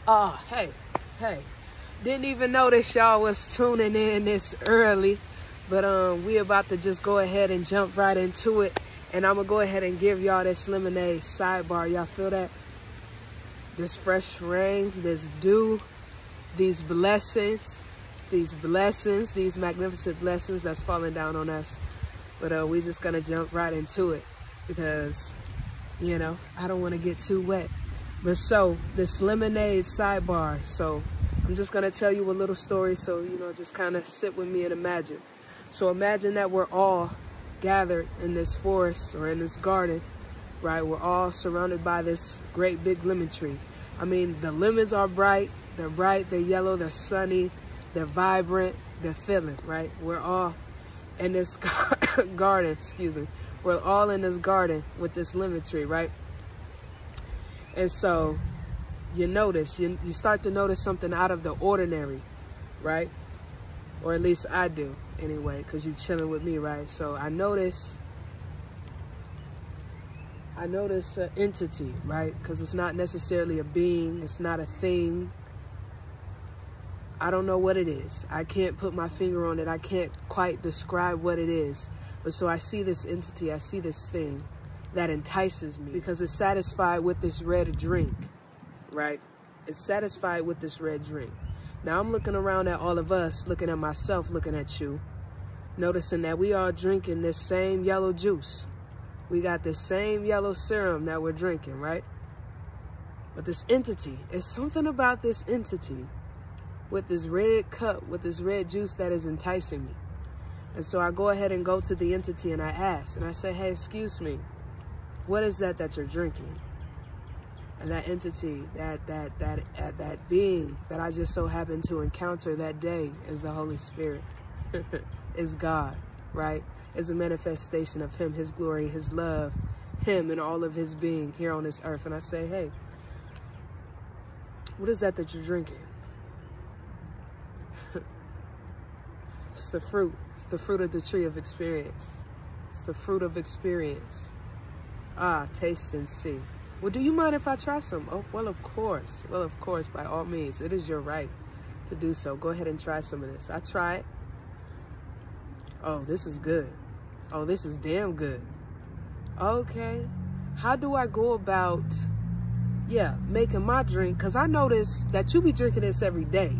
Oh, hey. Didn't even notice y'all was tuning in this early. But we about to just go ahead and jump right into it. And I'm gonna go ahead and give y'all this lemonade sidebar. Y'all feel that? This fresh rain, this dew, these blessings, these magnificent blessings that's falling down on us. But we just gonna jump right into it because, you know, I don't want to get too wet. But so, this lemonade sidebar. So I'm just gonna tell you a little story so, you know, just kind of sit with me and imagine. So imagine that we're all gathered in this forest or in this garden, right? We're all surrounded by this great big lemon tree. I mean, the lemons are bright, they're yellow, they're sunny, they're vibrant, they're filling, right? We're all in this garden, excuse me. We're all in this garden with this lemon tree, right? And so you notice, you start to notice something out of the ordinary, right? Or at least I do anyway, because you're chilling with me, right? So I notice an entity, right? Because it's not necessarily a being, it's not a thing. I don't know what it is. I can't put my finger on it. I can't quite describe what it is. But so I see this entity, I see this thing that entices me because it's satisfied with this red drink, right? It's satisfied with this red drink. Now I'm looking around at all of us, looking at myself, looking at you, noticing that we are drinking this same yellow juice. We got this same yellow serum that we're drinking, right? But this entity, it's something about this entity with this red cup, with this red juice that is enticing me. And so I go ahead and go to the entity and I ask, and I say, hey, excuse me, what is that you're drinking? And that entity, that being that I just so happened to encounter that day is the Holy Spirit, is God, right? Is a manifestation of him, his glory, his love, him and all of his being here on this earth. And I say, hey, what is that you're drinking? It's the fruit. It's the fruit of the tree of experience. It's the fruit of experience. Ah, taste and see. Well, do you mind if I try some? Oh, well, of course. Well, of course, by all means. It is your right to do so. Go ahead and try some of this. I try it. Oh, this is good. Oh, this is damn good. Okay. How do I go about, making my drink? Because I notice that you be drinking this every day.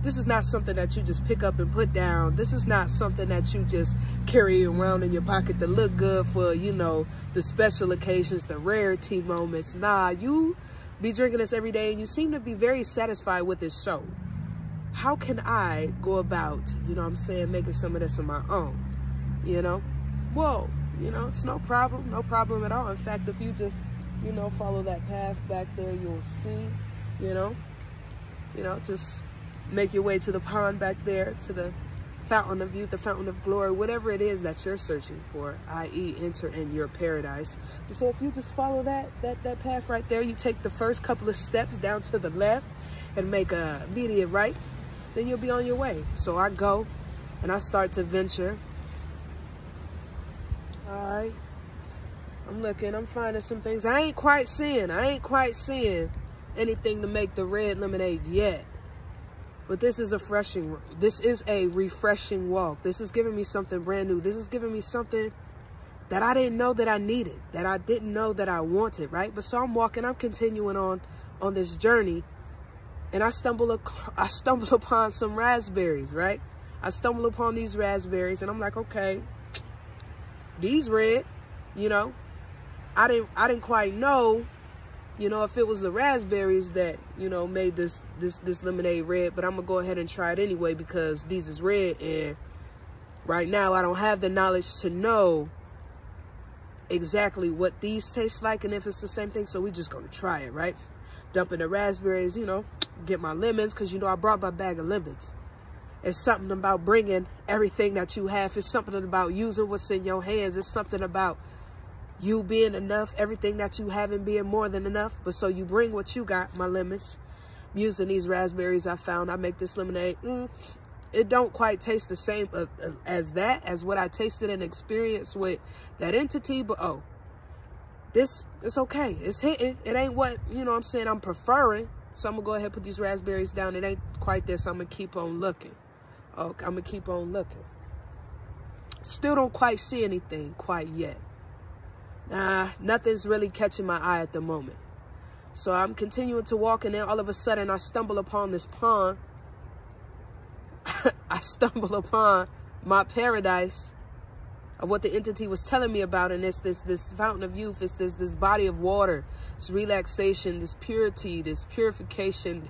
This is not something that you just pick up and put down. This is not something that you just carry around in your pocket to look good for, you know, the special occasions, the rarity moments. Nah, you be drinking this every day and you seem to be very satisfied with this show. How can I go about, you know what I'm saying, making some of this on my own, you know? Well, you know, it's no problem at all. In fact, if you just, you know, follow that path back there, you'll see, you know, just make your way to the pond back there, to the fountain of youth, the fountain of glory, whatever it is that you're searching for, i.e. enter in your paradise. So if you just follow that path right there, you take the first couple of steps down to the left and make a immediate right, then you'll be on your way. So I go and I start to venture. All right. I'm looking, I'm finding some things. I ain't quite seeing anything to make the red lemonade yet. But this is a refreshing walk. This is giving me something brand new. This is giving me something that I didn't know that I needed, that I didn't know that I wanted, right? But so I'm walking, I'm continuing on this journey, and I stumble upon some raspberries, right? I stumble upon these raspberries, and I'm like, okay, these red, you know. I didn't quite know, you know, if it was the raspberries that, you know, made this lemonade red, but I'm gonna go ahead and try it anyway because these is red, and right now I don't have the knowledge to know exactly what these taste like and if it's the same thing, so we just gonna try it, right? Dumping the raspberries, you know, get my lemons, because, you know, I brought my bag of lemons. It's something about bringing everything that you have. It's something about using what's in your hands. It's something about you being enough, everything that you have and being more than enough. But so you bring what you got, my lemons. Using these raspberries I found, I make this lemonade. It don't quite taste the same as what I tasted and experienced with that entity, but oh, this, it's okay. It's hitting. It ain't what, you know what I'm saying, I'm preferring, So I'm going to go ahead and put these raspberries down. It ain't quite this. I'm going to keep on looking. Okay, I'm going to keep on looking. Still don't quite see anything quite yet. Nah, nothing's really catching my eye at the moment. So I'm continuing to walk, and then all of a sudden I stumble upon this pond. I stumble upon my paradise of what the entity was telling me about, and it's this fountain of youth. It's this body of water, this relaxation, this purity, this purification,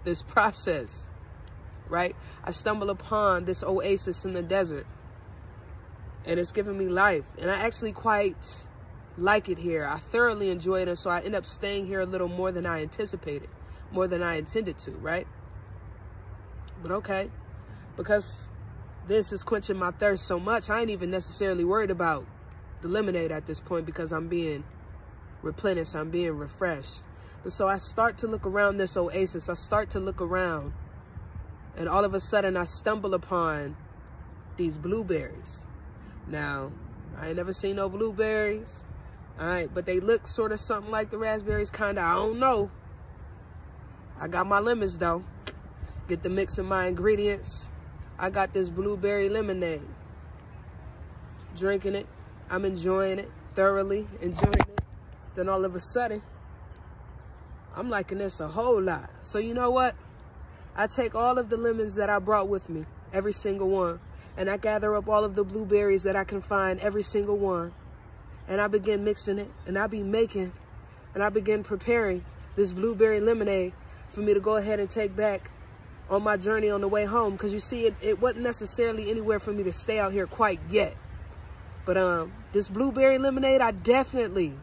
this process, right? I stumble upon this oasis in the desert, and it's giving me life, and I actually quite like it here. I thoroughly enjoy it, and so I end up staying here a little more than I anticipated, more than I intended to, right? But okay, because this is quenching my thirst so much, I ain't even necessarily worried about the lemonade at this point, because I'm being replenished, I'm being refreshed. But so I start to look around this oasis, I start to look around, and all of a sudden I stumble upon these blueberries. Now, I ain't never seen no blueberries, all right, but they look sort of something like the raspberries, kind of, I don't know. I got my lemons though. Get the mix of my ingredients. I got this blueberry lemonade. Drinking it. I'm enjoying it. Thoroughly enjoying it. Then all of a sudden, I'm liking this a whole lot. So you know what? I take all of the lemons that I brought with me, every single one, and I gather up all of the blueberries that I can find, every single one, and I begin mixing it, and I be making, and I begin preparing this blueberry lemonade for me to go ahead and take back on my journey on the way home. Because you see, it wasn't necessarily anywhere for me to stay out here quite yet. But this blueberry lemonade, I definitely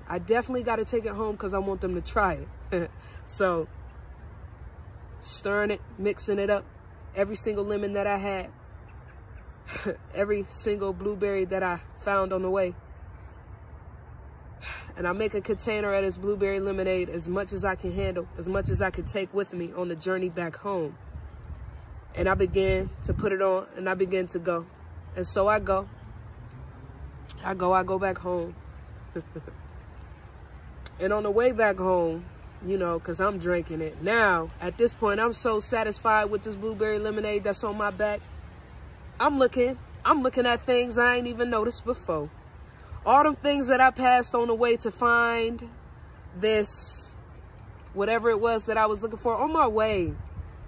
got to take it home, because I want them to try it. So stirring it, mixing it up, every single lemon that I had, every single blueberry that I found on the way. And I make a container of this blueberry lemonade, as much as I can handle, as much as I could take with me on the journey back home. And I began to put it on, and I began to go. And so I go back home. And on the way back home, you know, because I'm drinking it. Now, at this point, I'm so satisfied with this blueberry lemonade that's on my back. I'm looking at things I ain't even noticed before. All them things that I passed on the way to find this, whatever it was that I was looking for on my way.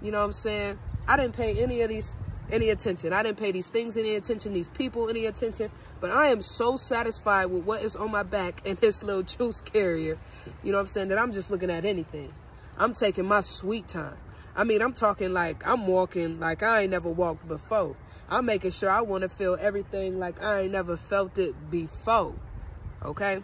You know what I'm saying? I didn't pay any attention. I didn't pay these things any attention, these people any attention. But I am so satisfied with what is on my back in this little juice carrier. You know what I'm saying? That I'm just looking at anything. I'm taking my sweet time. I mean, I'm talking like I'm walking like I ain't never walked before. I'm making sure I want to feel everything like I ain't never felt it before. Okay?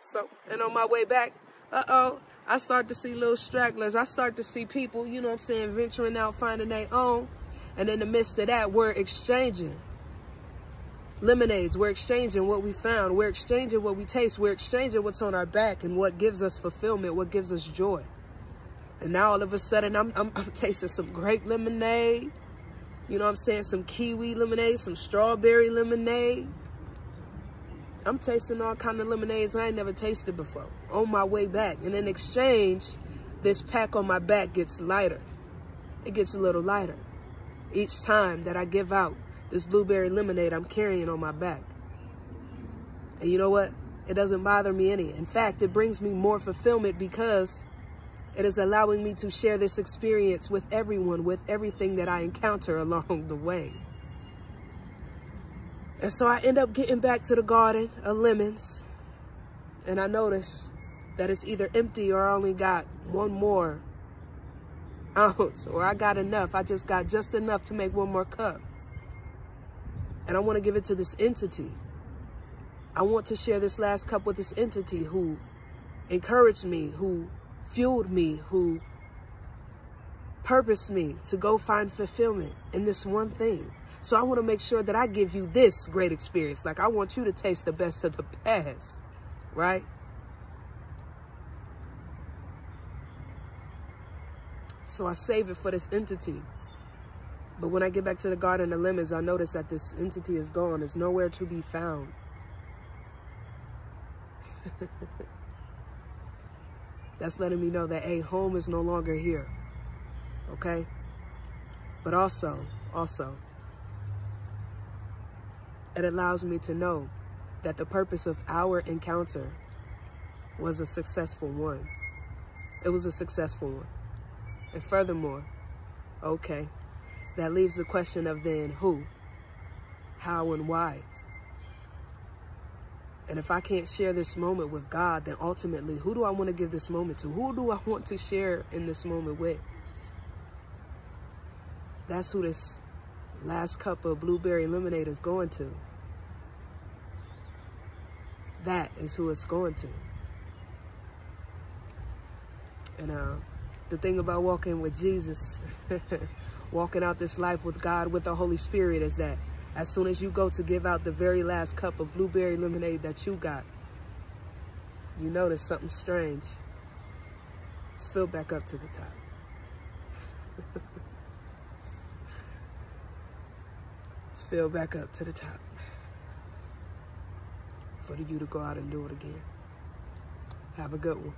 So, and on my way back, I start to see little stragglers. I start to see people, you know what I'm saying, venturing out, finding their own. And in the midst of that, we're exchanging lemonades. We're exchanging what we found. We're exchanging what we taste. We're exchanging what's on our back and what gives us fulfillment, what gives us joy. And now all of a sudden, I'm tasting some grape lemonade. You know what I'm saying? Some kiwi lemonade, some strawberry lemonade. I'm tasting all kind of lemonades I ain't never tasted before on my way back. And in exchange, this pack on my back gets lighter. It gets a little lighter each time that I give out this blueberry lemonade I'm carrying on my back. And you know what? It doesn't bother me any. In fact, it brings me more fulfillment, because it is allowing me to share this experience with everyone, with everything that I encounter along the way. And so I end up getting back to the garden of lemons, and I notice that it's either empty or I only got one more ounce, or I got enough. I just got just enough to make one more cup. And I want to give it to this entity. I want to share this last cup with this entity who encouraged me, who fueled me, who purposed me to go find fulfillment in this one thing. So I want to make sure that I give you this great experience. Like, I want you to taste the best of the best, right? So I save it for this entity. But when I get back to the garden of lemons, I notice that this entity is gone. It's nowhere to be found. That's letting me know that, hey, home is no longer here. Okay? But also, it allows me to know that the purpose of our encounter was a successful one. It was a successful one. And furthermore, okay, that leaves the question of then who, how, and why. And if I can't share this moment with God, then ultimately, who do I want to give this moment to? Who do I want to share in this moment with? That's who this last cup of blueberry lemonade is going to. That is who it's going to. And the thing about walking with Jesus, walking out this life with God, with the Holy Spirit, is that as soon as you go to give out the very last cup of blueberry lemonade that you got, you notice something strange. It's filled back up to the top. It's filled back up to the top for you to go out and do it again. Have a good one.